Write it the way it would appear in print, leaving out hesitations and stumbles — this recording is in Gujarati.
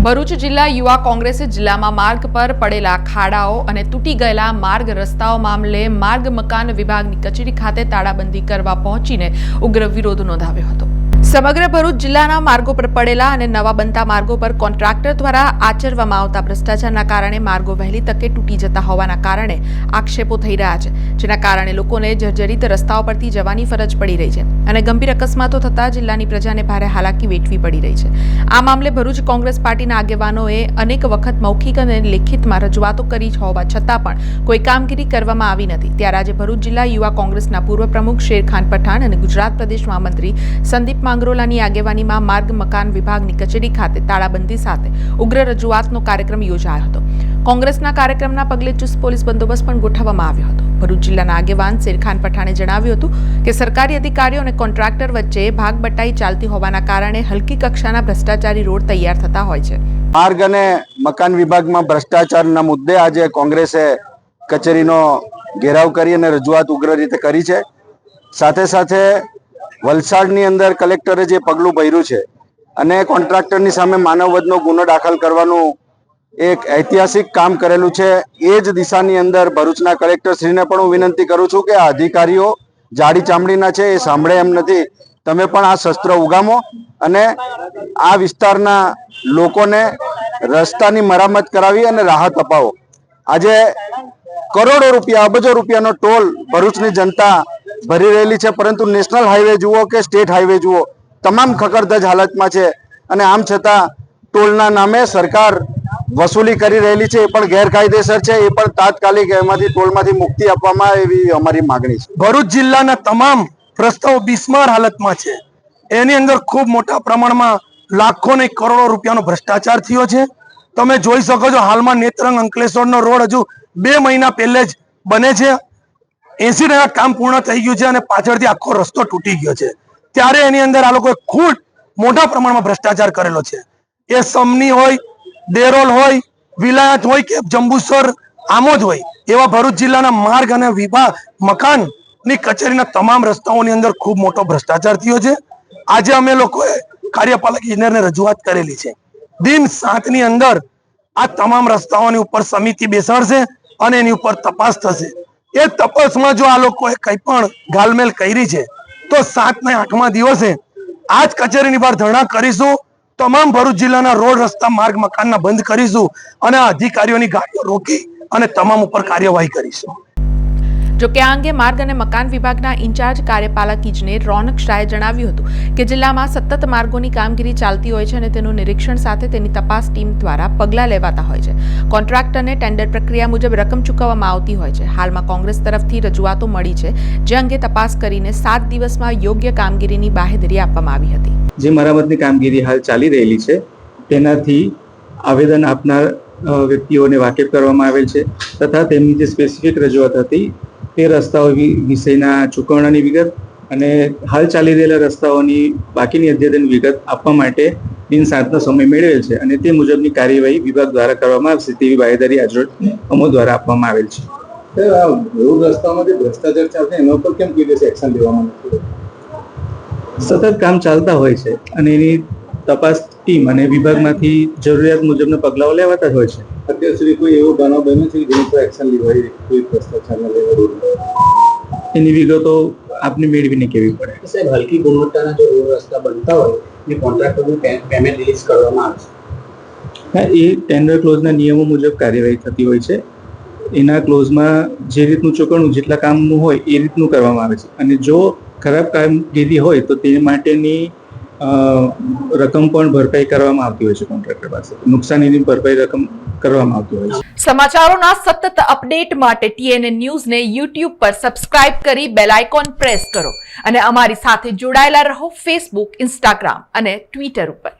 ભરૂચ જિલ્લા યુવા કોંગ્રેસે જિલ્લામાં માર્ગ પર પડેલા ખાડાઓ અને તૂટી ગયેલા માર્ગ રસ્તાઓ મામલે માર્ગ મકાન વિભાગની કચેરી ખાતે તાળાબંધી કરવા પહોંચીને ઉગ્ર વિરોધ નોંધાવ્યો હતો। સમગ્ર ભરૂચ જિલ્લાના માર્ગો પર પડેલા અને નવા બનતા માર્ગો પર કોન્ટ્રાક્ટર દ્વારા આચરવામાં આવતા ભ્રષ્ટાચારના કારણે માર્ગો વહેલી તકે તૂટી જતા હોવાના કારણે આક્ષેપો થઈ રહ્યા છે, જેના કારણે લોકોને જર્જરિત રસ્તાઓ પરથી જવાની ફરજ પડી રહી છે અને ગંભીર અકસ્માતો થતા જિલ્લાની પ્રજાને ભારે હાલાકી વેઠવી પડી રહી છે। આ મામલે ભરૂચ કોંગ્રેસ પાર્ટીના આગેવાનોએ અનેક વખત મૌખિક અને લેખિતમાં રજૂઆતો કરી હોવા છતાં પણ કોઈ કામગીરી કરવામાં આવી નથી। ત્યારે આજે ભરૂચ જિલ્લા યુવા કોંગ્રેસના પૂર્વ પ્રમુખ શેરખાન પઠાણ અને ગુજરાત પ્રદેશ મહામંત્રી સંદીપ માંગરોલાની આગેવાનીમાં માર્ગ મકાન વિભાગની કચેરી ખાતે તાળાબંધી સાથે ઉગ્ર રજૂઆતનો કાર્યક્રમ યોજાયો હતો। કોંગ્રેસના કાર્યક્રમના પગલે ચુસ્ત પોલીસ બંદોબસ્ત પણ ગોઠવવામાં આવ્યો હતો। ભરૂચ જિલ્લાના આગેવાન શેરખાન પઠાણે જણાવ્યું હતું કે સરકારી અધિકારીઓ અને કોન્ટ્રાક્ટર વચ્ચે ભાગબટાઈ ચાલતી હોવાના કારણે હલકી કક્ષાના ભ્રષ્ટાચારી રોડ તૈયાર થતા હોય છે। માર્ગ અને મકાન વિભાગમાં ભ્રષ્ટાચારના મુદ્દે આજે કોંગ્રેસે કચેરીનો ઘેરાવ કરી અને રજૂઆત ઉગ્ર રીતે કરી છે। સાથે સાથે વલસાડની અંદર કલેક્ટરે જે પગલું ભર્યું છે અને કોન્ટ્રાક્ટરની સામે માનવવધનો ગુનો દાખલ કરવાનું એક ઐતિહાસિક કામ કરેલું છે। એ જ દિશાની અંદર ભરૂચના કલેક્ટરશ્રીને પણ હું વિનંતી કરું છું કે આ અધિકારીઓ જાડી ચામડીના છે, એ સાંભળે એમ નથી। તમે પણ આ શસ્ત્ર ઉગામો અને આ વિસ્તારના લોકોને રસ્તાની મરામત કરાવી અને રાહત અપાવો। આજે કરોડો રૂપિયા, અબજો રૂપિયાનો ટોલ ભરૂચની જનતા ભરી રહેલી છે, પરંતુ નેશનલ હાઈવે જુઓ કે સ્ટેટ હાઈવે જુઓ, તમામ ખખડધજ હાલતમાં છે અને આમ છતાં ટોલના નામે સરકાર વસૂલી કરી રહેલી છે, એ પણ ગેરકાયદેસર છે। એ પણ તાત્કાલિક એમાંથી ટોલમાંથી મુક્તિ આપવામાં આવે એવી અમારી માંગણી છે। ભરૂચ જિલ્લાના તમામ રસ્તાઓ બિસ્માર હાલતમાં છે। એની અંદર ખૂબ મોટા પ્રમાણમાં લાખો ને કરોડો રૂપિયાનો ભ્રષ્ટાચાર થયો છે। તમે જોઈ શકો છો, હાલમાં નેત્રંગ અંકલેશ્વરનો રોડ હજુ 2 મહિના પહેલે જ બને છે। 80% કામ પૂર્ણ થઈ ગયું છે અને પાછળથી આખો રસ્તો તૂટી ગયો છે। ત્યારે એની અંદર આ લોકોએ ખૂબ મોટા પ્રમાણમાં ભ્રષ્ટાચાર કરેલો છે। એ સમની હોય, દેરોલ હોય, વિલાયત હોય કે જંબુસર આમોદ હોય, એવા ભરૂચ જિલ્લાના માર્ગ અને વિભાગ મકાનની કચેરીના તમામ રસ્તાઓની અંદર ખૂબ મોટો ભ્રષ્ટાચાર થયો છે। આજે અમે લોકોએ કાર્યપાલક ઇજનેરને રજૂઆત કરેલી છે। દિન 7 ની અંદર આ તમામ રસ્તાઓની ઉપર સમિતિ બેસાડશે અને એની ઉપર તપાસ થશે। એ તપાસમાં જો આ લોકોએ કંઈ પણ ગાલમેલ કરી છે તો 7 ને 8મા દિવસે આ જ કચેરીની બહાર ધરણા કરીશું। તમામ ભરૂચ જિલ્લાના રોડ રસ્તા માર્ગ મકાનના બંધ કરીશું અને આ અધિકારીઓની ગાડીઓ રોકી અને તમામ ઉપર કાર્યવાહી કરીશું। જો કે આ અંગે માર્ગ અને મકાન વિભાગના ઇન્ચાર્જ કાર્યપાલક ઇજનેર રોનક શાહે જણાવ્યું હતું કે જિલ્લામાં સતત માર્ગોની કામગીરી ચાલતી હોય છે અને તેનું નિરીક્ષણ સાથે તેની તપાસ ટીમ દ્વારા પગલાં લેવાતા હોય છે। કોન્ટ્રાક્ટરને ટેન્ડર પ્રક્રિયા મુજબ રકમ ચૂકવવામાં આવતી હોય છે। હાલમાં કોંગ્રેસ તરફથી રજૂઆતો મળી છે, જે અંગે તપાસ કરીને 7 દિવસમાં યોગ્ય કામગીરીની બાહેધરી આપવામાં આવી હતી। જે મરામતની કામગીરી હાલ ચાલી રહેલી છે તેનાથી આવેદન આપનાર વ્યક્તિઓને વાકેફ કરવામાં આવેલ છે તથા તેમની જે સ્પેસિફિક રજૂઆત હતી તે રસ્તાઓ વિશેના ચૂકવણાની વિગત અને હાલ ચાલી રહેલા રસ્તાઓની બાકીની અદ્યતન વિગત આપવા માટે દિન 7નો સમય મેળવેલ છે અને તે મુજબની કાર્યવાહી વિભાગ દ્વારા કરવામાં આવશે તેવી બાહેધરી આજરોજ અમો દ્વારા આપવામાં આવેલ છે। રોડ રસ્તામાં જે ભ્રષ્ટાચાર ચાલશે એના પર કેમ કોઈ દિવસ એક્શન લેવામાં નથી? સતત કામ ચાલતા હોય છે અને એની તપાસ ટીમ અને વિભાગમાંથી જરૂરિયાત મુજબના પગલાઓ લેવાતા હોય છે। અત્યાર સુધી કોઈ એવો બનાવ બન્યો છે કે જેની પર એક્શન લેવાય કોઈ ભ્રષ્ટાચારના લેવા? એની વિગતો આપને મેળવીને કેવી પડે। સાહેબ, હલકી ગુણવત્તાના જો રોડ રસ્તા બનતા હોય એ કોન્ટ્રાક્ટરનું પેમેન્ટ રિલીઝ કરવામાં આવે છે। હા, એ ટેન્ડર ક્લોઝના નિયમો મુજબ કાર્યવાહી થતી હોય છે। એના ક્લોઝમાં જે રીતનું ચૂકવણું જેટલા કામનું હોય એ રીતનું કરવામાં આવે છે અને જો ખરાબ કામગીરી હોય તો તે માટેની રકમ પણ ભરપાઈ કરવામાં આવતી હોય છે। કોન્ટ્રાક્ટર પાસે નુકસાનીની ભરપાઈ રકમ કરવામાં આવતી હોય છે। સમાચારોના સતત અપડેટ માટે TNN ન્યૂઝને YouTube પર સબસ્ક્રાઇબ કરી બેલ આઇકોન પ્રેસ કરો અને અમારી સાથે જોડાયેલા રહો Facebook, Instagram અને Twitter ઉપર।